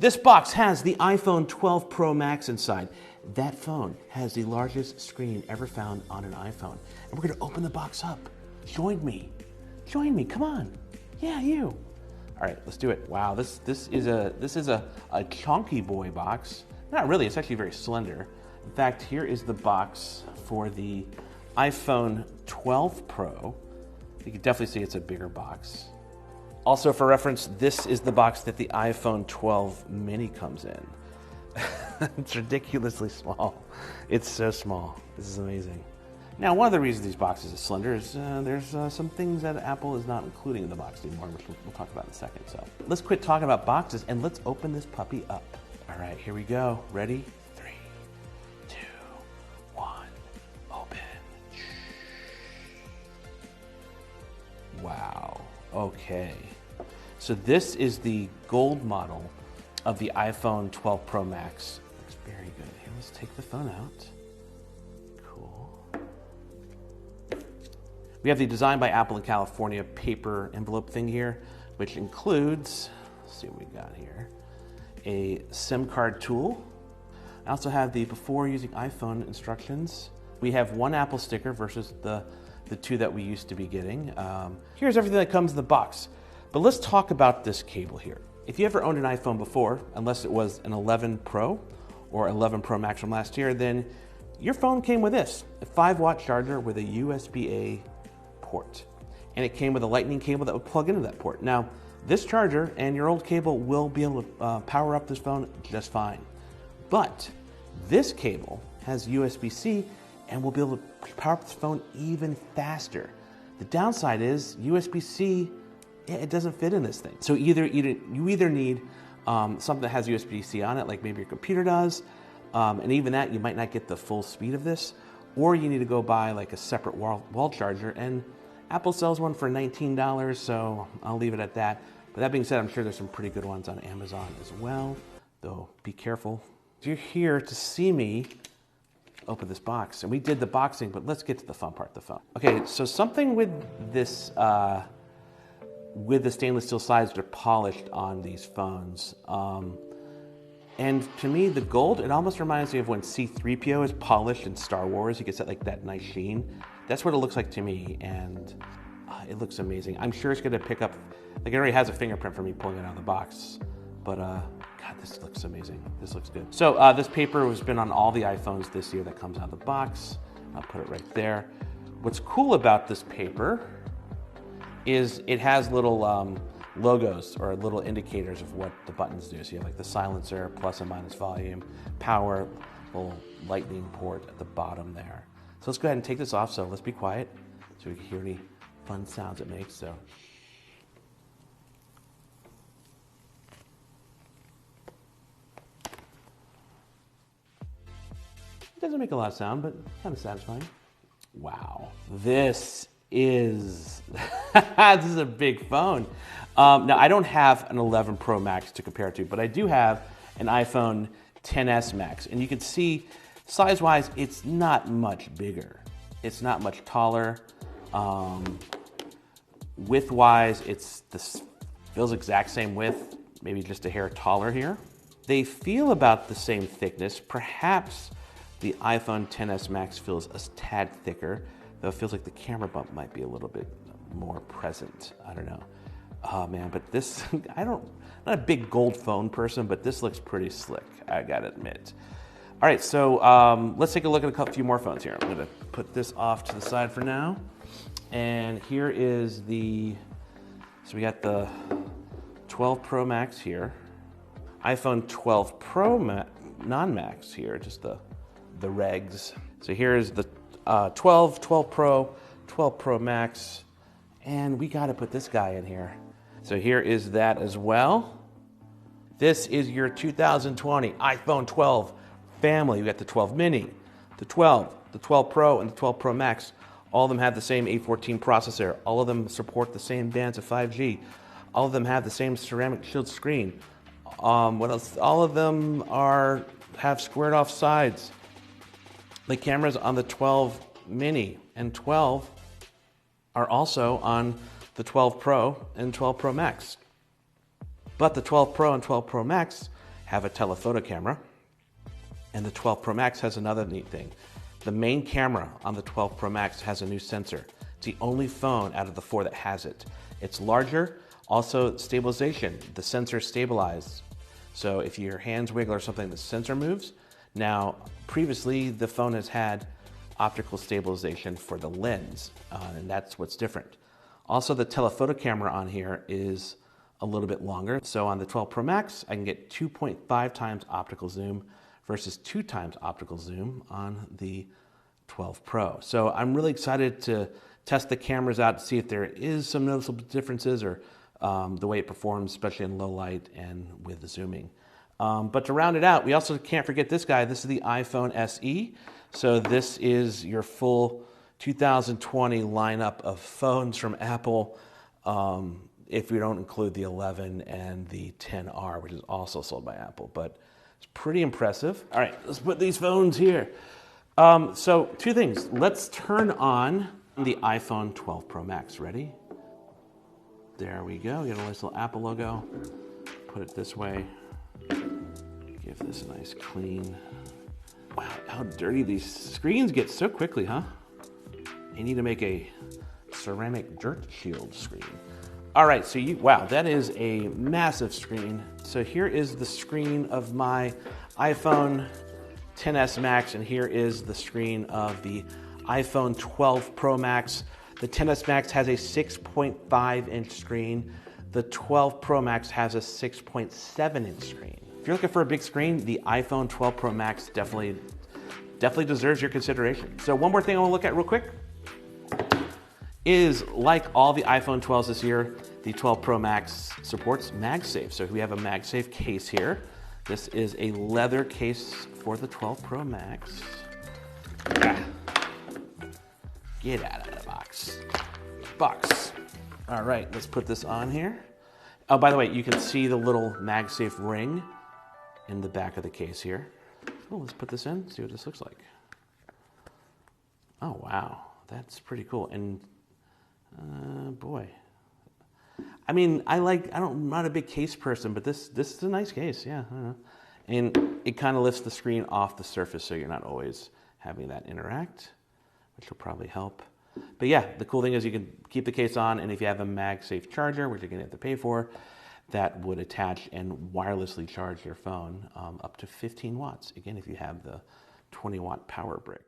This box has the iPhone 12 Pro Max inside. That phone has the largest screen ever found on an iPhone. And we're gonna open the box up. Join me, come on. Yeah, you. All right, let's do it. Wow, this is a chunky boy box. Not really, it's actually very slender. In fact, here is the box for the iPhone 12 Pro. You can definitely see it's a bigger box. Also, for reference, this is the box that the iPhone 12 mini comes in. It's ridiculously small. It's so small. This is amazing. Now, one of the reasons these boxes are slender is there's some things that Apple is not including in the box anymore, which we'll talk about in a second. So let's quit talking about boxes and let's open this puppy up. All right, here we go. Ready? 3, 2, 1, open. Wow. Okay. So this is the gold model of the iPhone 12 Pro Max. Looks very good. Here, let's take the phone out. Cool. We have the Designed by Apple in California paper envelope thing here, which includes, let's see what we got here, a SIM card tool. I also have the before using iPhone instructions. We have one Apple sticker versus the two that we used to be getting. Here's everything that comes in the box. But let's talk about this cable here. If you ever owned an iPhone before, unless it was an 11 Pro or 11 Pro Max from last year, then your phone came with this, a 5-watt charger with a USB-A port. And it came with a lightning cable that would plug into that port. Now, this charger and your old cable will be able to power up this phone just fine. But this cable has USB-C and will be able to power up this phone even faster. The downside is USB-C, it doesn't fit in this thing. So you either need something that has USB-C on it, like maybe your computer does, and even that, you might not get the full speed of this, or you need to go buy like a separate wall charger, and Apple sells one for $19, so I'll leave it at that. But that being said, I'm sure there's some pretty good ones on Amazon as well, though be careful. You're here to see me open this box, and we did the boxing, but let's get to the fun part, the phone. Okay, so something with this, with the stainless steel sides that are polished on these phones. And to me, the gold, it almost reminds me of when C-3PO is polished in Star Wars. You get that nice sheen. That's what it looks like to me, and it looks amazing. I'm sure it's gonna pick up, like it already has a fingerprint for me pulling it out of the box, but God, this looks amazing. This looks good. So this paper has been on all the iPhones this year that comes out of the box. I'll put it right there. What's cool about this paper is it has little logos or little indicators of what the buttons do. So you have like the silencer, plus and minus volume, power, little lightning port at the bottom there. So let's go ahead and take this off. So let's be quiet so we can hear any fun sounds it makes. So. It doesn't make a lot of sound, but kind of satisfying. Wow, this is this is a big phone. Now I don't have an 11 Pro Max to compare it to, but I do have an iPhone XS Max, and you can see size-wise, it's not much bigger. It's not much taller. Width-wise, this feels exact same width, maybe just a hair taller here. They feel about the same thickness. Perhaps the iPhone XS Max feels a tad thicker, though it feels like the camera bump might be a little bit more present. I don't know. Oh man, but this, not a big gold phone person, but this looks pretty slick, I gotta admit. All right, so let's take a look at a few more phones here. I'm gonna put this off to the side for now. And here is so we got the 12 Pro Max here, iPhone 12 Pro non-Max here, just the regs. So here's the 12 Pro, 12 Pro Max, and we gotta put this guy in here. So here is that as well. This is your 2020 iPhone 12 family. We got the 12 mini, the 12 Pro, and the 12 Pro Max. All of them have the same A14 processor. All of them support the same bands of 5G. All of them have the same ceramic shield screen. What else? All of them have squared off sides. The cameras on the 12 mini and 12 are also on the 12 Pro and 12 Pro Max. But the 12 Pro and 12 Pro Max have a telephoto camera, and the 12 Pro Max has another neat thing. The main camera on the 12 Pro Max has a new sensor. It's the only phone out of the 4 that has it. It's larger, also stabilization. The sensor stabilizes. So if your hands wiggle or something, the sensor moves. Now, previously, the phone has had optical stabilization for the lens, and that's what's different. Also, the telephoto camera on here is a little bit longer. So on the 12 Pro Max, I can get 2.5 times optical zoom versus 2 times optical zoom on the 12 Pro. So I'm really excited to test the cameras out to see if there is some noticeable differences or the way it performs, especially in low light and with the zooming. But to round it out, we also can't forget this guy. This is the iPhone SE. So this is your full 2020 lineup of phones from Apple, if we don't include the 11 and the 10R, which is also sold by Apple. But it's pretty impressive. All right, let's put these phones here. So 2 things. Let's turn on the iPhone 12 Pro Max. Ready? There we go. Get a nice little Apple logo. Put it this way. Give this a nice clean. Wow, how dirty these screens get so quickly, huh? You need to make a ceramic dirt shield screen. All right, so wow, that is a massive screen. So here is the screen of my iPhone XS Max, and here is the screen of the iPhone 12 Pro Max. The XS Max has a 6.5-inch screen. The 12 Pro Max has a 6.7-inch screen. If you're looking for a big screen, the iPhone 12 Pro Max definitely deserves your consideration. So one more thing I want to look at real quick is, like all the iPhone 12s this year, the 12 Pro Max supports MagSafe. So we have a MagSafe case here. This is a leather case for the 12 Pro Max. Get out of the box. All right, let's put this on here. Oh, by the way, you can see the little MagSafe ring in the back of the case here. Oh, let's put this in, see what this looks like. Oh, wow, that's pretty cool. And boy, I mean, I'm not a big case person, but this is a nice case, yeah. I don't know. And it kind of lifts the screen off the surface, so you're not always having that interact, which will probably help. But yeah, the cool thing is you can keep the case on, and if you have a MagSafe charger, which you're gonna have to pay for, that would attach and wirelessly charge your phone up to 15 watts. Again, if you have the 20-watt power brick.